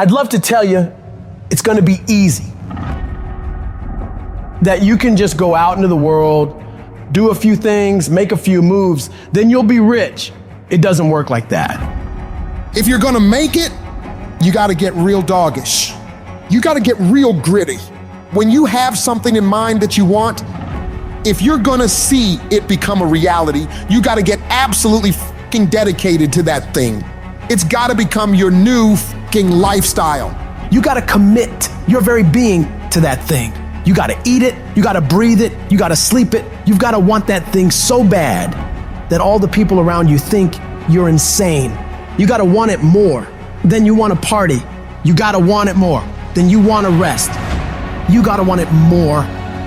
I'd love to tell you it's gonna be easy. That you can just go out into the world, do a few things, make a few moves, then you'll be rich. It doesn't work like that. If you're gonna make it, you gotta get real doggish. You gotta get real gritty. When you have something in mind that you want, if you're gonna see it become a reality, you gotta get absolutely fucking dedicated to that thing. It's gotta become your new fucking lifestyle. You gotta commit your very being to that thing. You gotta eat it, you gotta breathe it, you gotta sleep it. You've gotta want that thing so bad that all the people around you think you're insane. You gotta want it more than you wanna party. You gotta want it more than you wanna rest. You gotta want it more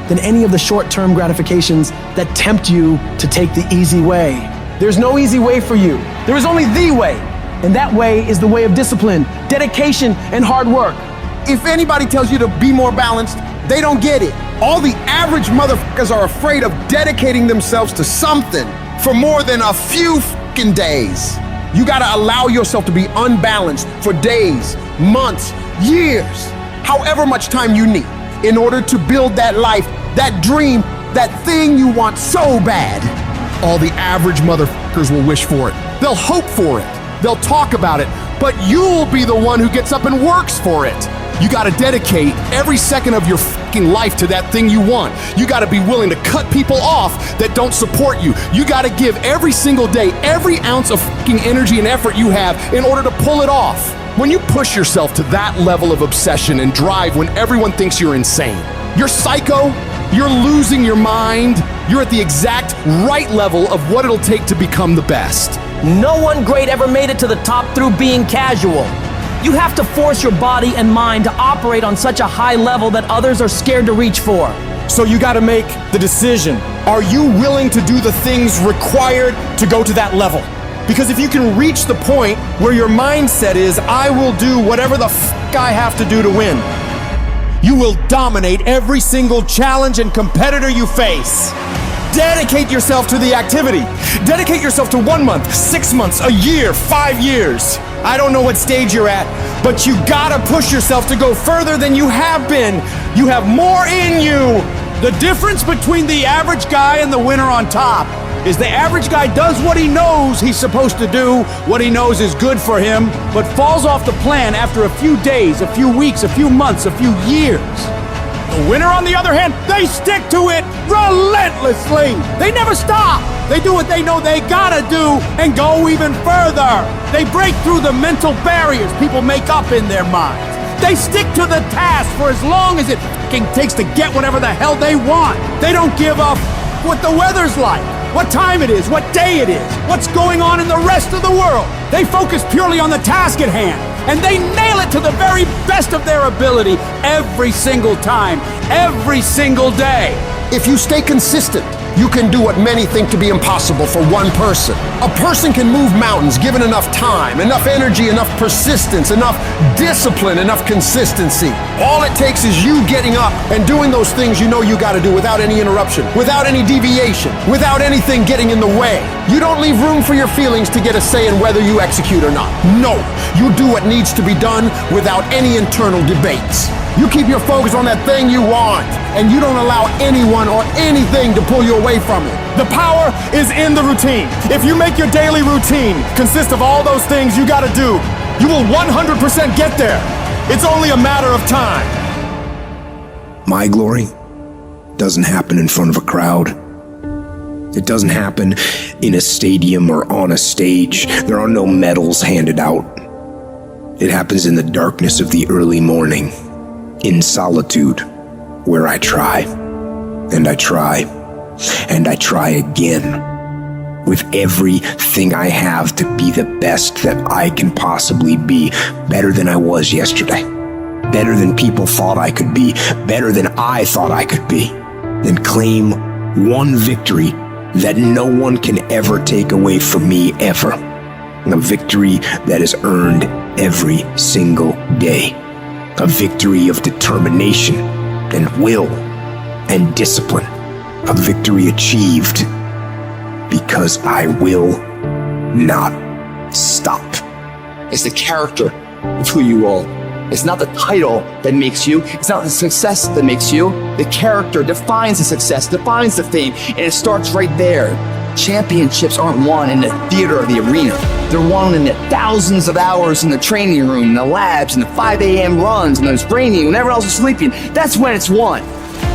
than any of the short-term gratifications that tempt you to take the easy way. There's no easy way for you. There is only the way. And that way is the way of discipline, dedication, and hard work. If anybody tells you to be more balanced, they don't get it. All the average motherfuckers are afraid of dedicating themselves to something for more than a few fucking days. You gotta allow yourself to be unbalanced for days, months, years, however much time you need in order to build that life, that dream, that thing you want so bad. All the average motherfuckers will wish for it. They'll hope for it. They'll talk about it, but you'll be the one who gets up and works for it. You gotta dedicate every second of your fucking life to that thing you want. You gotta be willing to cut people off that don't support you. You gotta give every single day, every ounce of fucking energy and effort you have in order to pull it off. When you push yourself to that level of obsession and drive when everyone thinks you're insane, you're psycho, you're losing your mind, you're at the exact right level of what it'll take to become the best. No one great ever made it to the top through being casual. You have to force your body and mind to operate on such a high level that others are scared to reach for. So you gotta make the decision. Are you willing to do the things required to go to that level? Because if you can reach the point where your mindset is, I will do whatever the fuck I have to do to win, you will dominate every single challenge and competitor you face. Dedicate yourself to the activity. Dedicate yourself to 1 month, 6 months, a year, 5 years. I don't know what stage you're at, but you gotta push yourself to go further than you have been. You have more in you. The difference between the average guy and the winner on top is the average guy does what he knows he's supposed to do, what he knows is good for him, but falls off the plan after a few days, a few weeks, a few months, a few years. The winner, on the other hand, they stick to it relentlessly. They never stop. They do what they know they gotta do and go even further. They break through the mental barriers people make up in their minds. They stick to the task for as long as it fucking takes to get whatever the hell they want. They don't give up what the weather's like, what time it is, what day it is, what's going on in the rest of the world. They focus purely on the task at hand, and they nail it to the very best of their ability every single time, every single day. If you stay consistent, you can do what many think to be impossible for one person. A person can move mountains given enough time, enough energy, enough persistence, enough discipline, enough consistency. All it takes is you getting up and doing those things you know you gotta do without any interruption, without any deviation, without anything getting in the way. You don't leave room for your feelings to get a say in whether you execute or not. No, you do what needs to be done without any internal debates. You keep your focus on that thing you want, and you don't allow anyone or anything to pull you away from it. The power is in the routine. If you make your daily routine consist of all those things you gotta do, you will 100% get there. It's only a matter of time. My glory doesn't happen in front of a crowd. It doesn't happen in a stadium or on a stage. There are no medals handed out. It happens in the darkness of the early morning, in solitude, where I try, and I try, and I try again, with everything I have to be the best that I can possibly be, better than I was yesterday, better than people thought I could be, better than I thought I could be, and claim one victory that no one can ever take away from me ever, a victory that is earned every single day. A victory of determination and will and discipline. A victory achieved because I will not stop. It's the character of who you are. It's not the title that makes you. It's not the success that makes you. The character defines the success, defines the fame, and it starts right there. Championships aren't won in the theater or the arena. They're won in the thousands of hours in the training room, in the labs, in the 5 a.m. runs, and it's raining, when everyone else is sleeping. That's when it's won.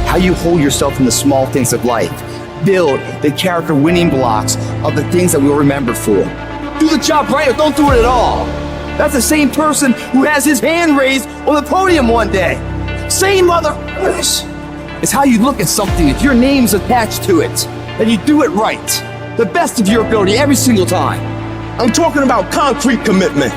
How you hold yourself in the small things of life. Build the character winning blocks of the things that we'll remember for. Do the job right or don't do it at all. That's the same person who has his hand raised on the podium one day. Same motherfuckers. It's how you look at something. If your name's attached to it, then you do it right. The best of your ability every single time. I'm talking about concrete commitment.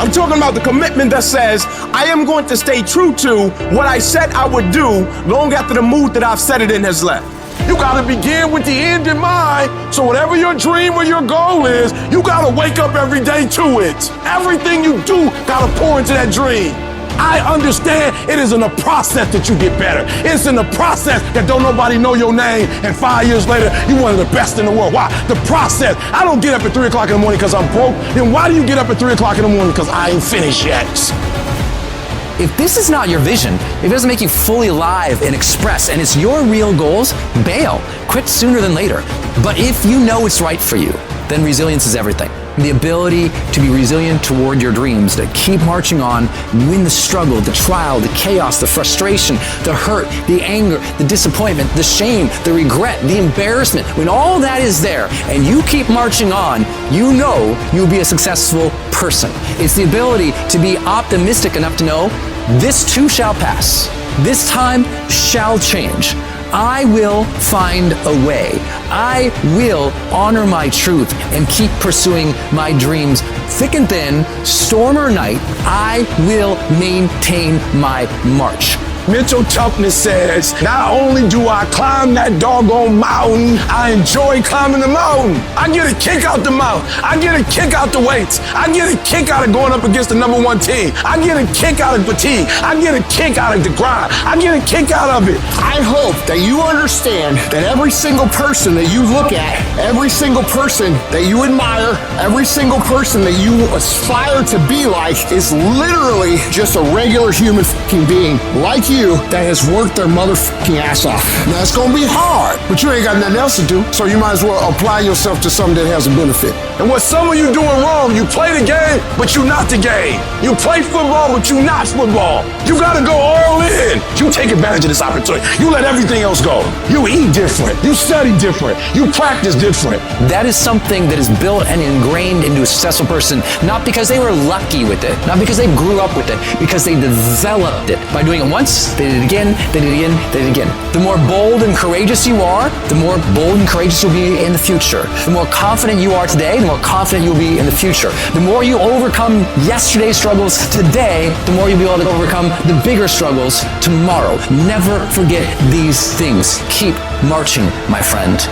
I'm talking about the commitment that says, I am going to stay true to what I said I would do long after the mood that I've set it in has left. You gotta begin with the end in mind, so whatever your dream or your goal is, you gotta wake up every day to it. Everything you do gotta pour into that dream. I understand it is in the process that you get better. It's in the process that don't nobody know your name, and 5 years later, you're one of the best in the world. Why? The process. I don't get up at 3 o'clock in the morning because I'm broke. Then why do you get up at 3 o'clock in the morning? Because I ain't finished yet. If this is not your vision, if it doesn't make you fully alive and express, and it's your real goals, bail. Quit sooner than later. But if you know it's right for you, then resilience is everything. The ability to be resilient toward your dreams, to keep marching on, win the struggle, the trial, the chaos, the frustration, the hurt, the anger, the disappointment, the shame, the regret, the embarrassment. When all that is there and you keep marching on, you know you'll be a successful person. It's the ability to be optimistic enough to know this too shall pass. This time shall change. I will find a way. I will honor my truth and keep pursuing my dreams. Thick and thin, storm or night, I will maintain my march. Mental toughness says, not only do I climb that doggone mountain, I enjoy climbing the mountain. I get a kick out the mountain. I get a kick out the weights. I get a kick out of going up against the #1 team. I get a kick out of fatigue. I get a kick out of the grind. I get a kick out of it. I hope that you understand that every single person that you look at, every single person that you admire, every single person that you aspire to be like is literally just a regular human fucking being like you that has worked their motherfucking ass off. Now it's gonna be hard, but you ain't got nothing else to do, so you might as well apply yourself to something that has a benefit. And what some of you doing wrong, you play the game, but you not the game. You play football, but you not football. You gotta go all in. You take advantage of this opportunity. You let everything else go. You eat different. You study different. You practice different. That is something that is built and ingrained into a successful person, not because they were lucky with it, not because they grew up with it, because they developed it by doing it once, they did it again, they did it again, they did it again. The more bold and courageous you are, the more bold and courageous you'll be in the future. The more confident you are today, the more confident you'll be in the future. The more you overcome yesterday's struggles today, the more you'll be able to overcome the bigger struggles tomorrow. Never forget these things. Keep marching, my friend.